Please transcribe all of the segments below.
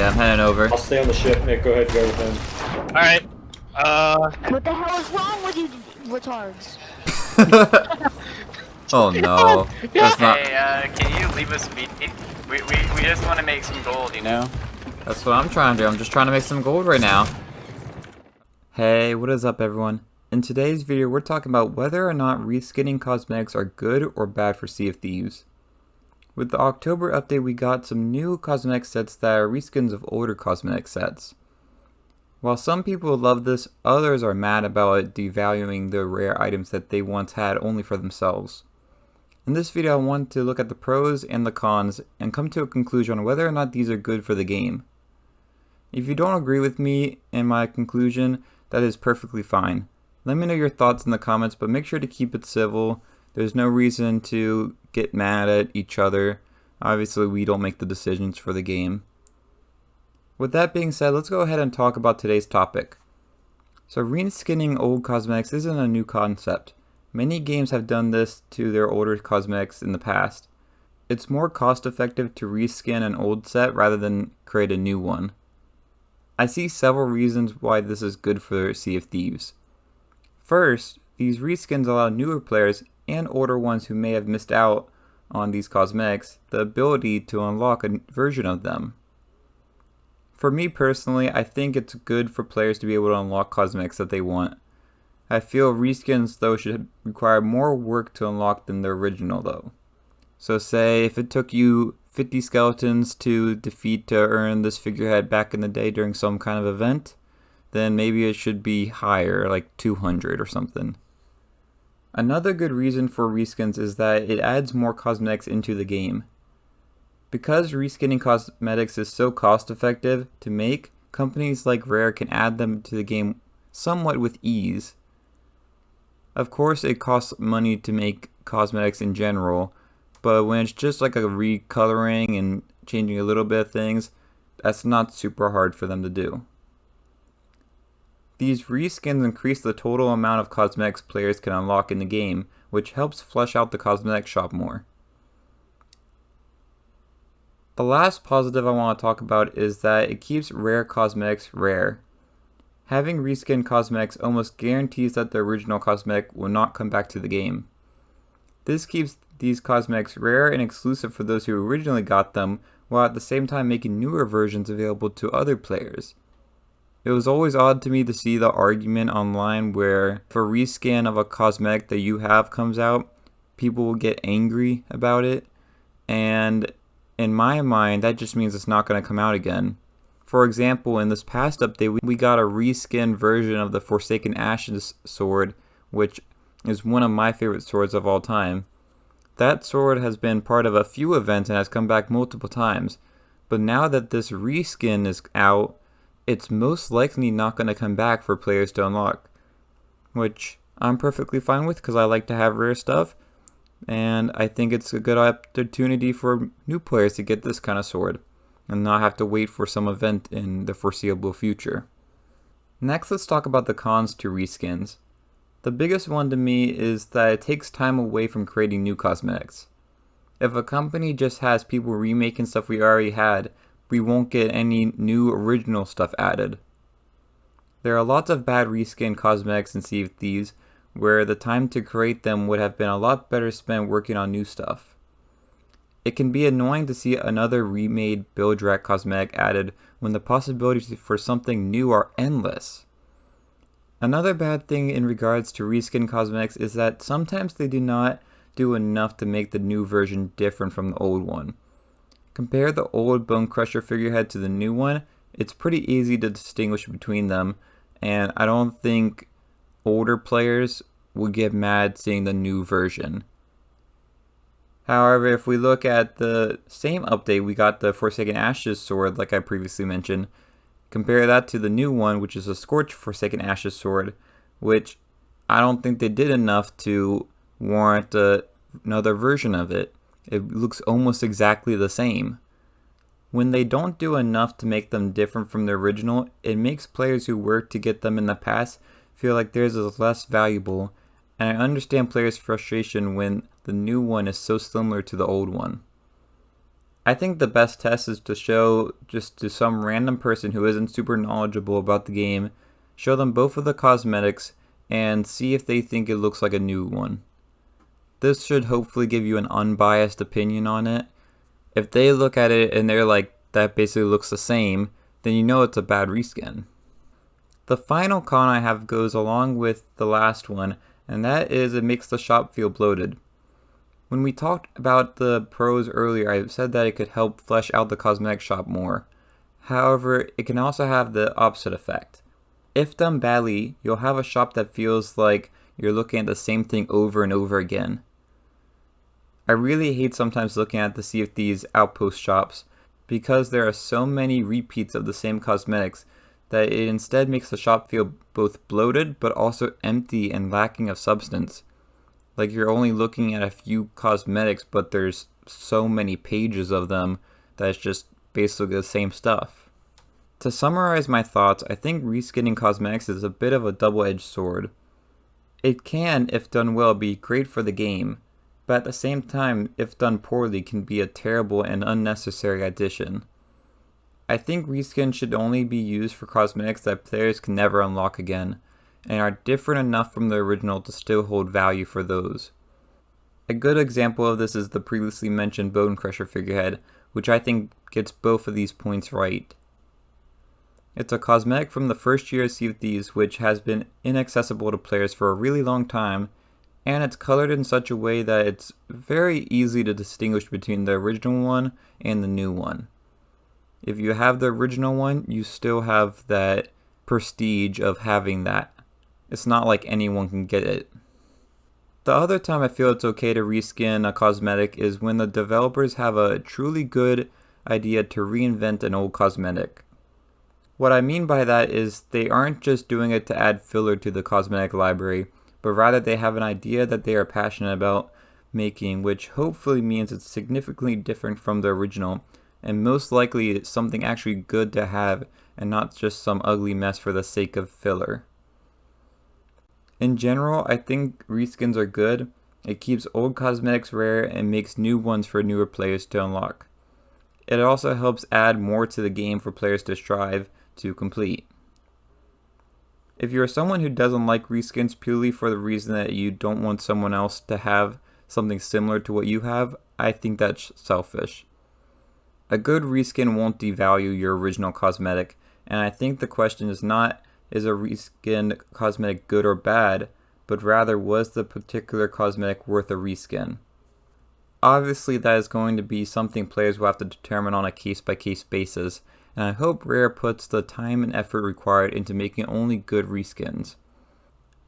Yeah, I'm heading over. I'll stay on the ship, Nick. Go ahead, go with him. Alright. What the hell is wrong with you retards? Oh no. That's not. Hey, can you leave us be? We just want to make some gold, you know? That's what I'm trying to do. I'm just trying to make some gold right now. Hey, what is up everyone? In today's video, we're talking about whether or not reskinning cosmetics are good or bad for Sea of Thieves. With the October update, we got some new cosmetic sets that are reskins of older cosmetic sets. While some people love this, others are mad about it devaluing the rare items that they once had only for themselves. In this video, I want to look at the pros and the cons and come to a conclusion on whether or not these are good for the game. If you don't agree with me and my conclusion, that is perfectly fine. Let me know your thoughts in the comments, but make sure to keep it civil. There's no reason to get mad at each other. Obviously, we don't make the decisions for the game. With that being said, let's go ahead and talk about today's topic. So reskinning old cosmetics isn't a new concept. Many games have done this to their older cosmetics in the past. It's more cost effective to reskin an old set rather than create a new one. I see several reasons why this is good for Sea of Thieves. First, these reskins allow newer players and older ones who may have missed out on these cosmetics the ability to unlock a version of them. For me personally, I think it's good for players to be able to unlock cosmetics that they want. I feel reskins though should require more work to unlock than the original though. So say if it took you 50 skeletons to defeat to earn this figurehead back in the day during some kind of event, then maybe it should be higher, like 200 or something. Another good reason for reskins is that it adds more cosmetics into the game. Because reskinning cosmetics is so cost effective to make, companies like Rare can add them to the game somewhat with ease. Of course it costs money to make cosmetics in general, but when it's just like a recoloring and changing a little bit of things, that's not super hard for them to do. These reskins increase the total amount of cosmetics players can unlock in the game, which helps flesh out the cosmetic shop more. The last positive I want to talk about is that it keeps rare cosmetics rare. Having reskinned cosmetics almost guarantees that the original cosmetic will not come back to the game. This keeps these cosmetics rare and exclusive for those who originally got them, while at the same time making newer versions available to other players. It was always odd to me to see the argument online where if a reskin of a cosmetic that you have comes out, people will get angry about it, and in my mind, that just means it's not going to come out again. For example, in this past update, we got a reskin version of the Forsaken Ashes sword, which is one of my favorite swords of all time. That sword has been part of a few events and has come back multiple times, but now that this reskin is out, it's most likely not going to come back for players to unlock, which I'm perfectly fine with because I like to have rare stuff. And I think it's a good opportunity for new players to get this kind of sword and not have to wait for some event in the foreseeable future. Next, let's talk about the cons to reskins. The biggest one to me is that it takes time away from creating new cosmetics. If a company just has people remaking stuff we already had, we won't get any new original stuff added. There are lots of bad reskin cosmetics in Sea of Thieves, where the time to create them would have been a lot better spent working on new stuff. It can be annoying to see another remade build rack cosmetic added when the possibilities for something new are endless. Another bad thing in regards to reskin cosmetics is that sometimes they do not do enough to make the new version different from the old one. Compare the old Bonecrusher Figurehead to the new one, it's pretty easy to distinguish between them, and I don't think older players will get mad seeing the new version. However, if we look at the same update, we got the Forsaken Ashes sword like I previously mentioned. Compare that to the new one, which is a Scorched Forsaken Ashes sword, which I don't think they did enough to warrant another version of it. It looks almost exactly the same. When they don't do enough to make them different from the original, it makes players who worked to get them in the past feel like theirs is less valuable, and I understand players' frustration when the new one is so similar to the old one. I think the best test is to show just to some random person who isn't super knowledgeable about the game, show them both of the cosmetics and see if they think it looks like a new one. This should hopefully give you an unbiased opinion on it. If they look at it and they're like, that basically looks the same, then you know it's a bad reskin. The final con I have goes along with the last one, and that is it makes the shop feel bloated. When we talked about the pros earlier, I said that it could help flesh out the cosmetic shop more. However, it can also have the opposite effect. If done badly, you'll have a shop that feels like you're looking at the same thing over and over again. I really hate sometimes looking at the Sea of Thieves outpost shops because there are so many repeats of the same cosmetics that it instead makes the shop feel both bloated but also empty and lacking of substance. Like you're only looking at a few cosmetics, but there's so many pages of them that it's just basically the same stuff. To summarize my thoughts, I think reskinning cosmetics is a bit of a double-edged sword. It can, if done well, be great for the game, but at the same time, if done poorly, can be a terrible and unnecessary addition. I think reskins should only be used for cosmetics that players can never unlock again, and are different enough from the original to still hold value for those. A good example of this is the previously mentioned Bonecrusher Figurehead, which I think gets both of these points right. It's a cosmetic from the first year of Sea of Thieves which has been inaccessible to players for a really long time, and it's colored in such a way that it's very easy to distinguish between the original one and the new one. If you have the original one, you still have that prestige of having that. It's not like anyone can get it. The other time I feel it's okay to reskin a cosmetic is when the developers have a truly good idea to reinvent an old cosmetic. What I mean by that is they aren't just doing it to add filler to the cosmetic library, but rather they have an idea that they are passionate about making, which hopefully means it's significantly different from the original, and most likely it's something actually good to have and not just some ugly mess for the sake of filler. In general, I think reskins are good. It keeps old cosmetics rare and makes new ones for newer players to unlock. It also helps add more to the game for players to strive to complete. If you're someone who doesn't like reskins purely for the reason that you don't want someone else to have something similar to what you have, I think that's selfish. A good reskin won't devalue your original cosmetic, and I think the question is not, is a reskinned cosmetic good or bad, but rather was the particular cosmetic worth a reskin? Obviously that is going to be something players will have to determine on a case-by-case basis, and I hope Rare puts the time and effort required into making only good reskins.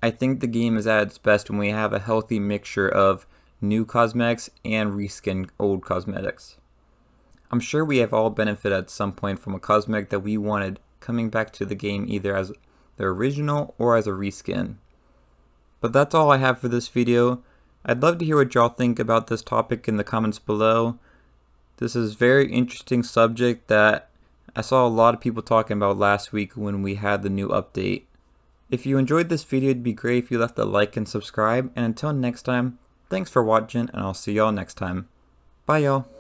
I think the game is at its best when we have a healthy mixture of new cosmetics and reskin old cosmetics. I'm sure we have all benefited at some point from a cosmetic that we wanted coming back to the game either as the original or as a reskin. But that's all I have for this video. I'd love to hear what y'all think about this topic in the comments below. This is a very interesting subject that I saw a lot of people talking about last week when we had the new update. If you enjoyed this video, it'd be great if you left a like and subscribe, and until next time, thanks for watching and I'll see y'all next time. Bye y'all.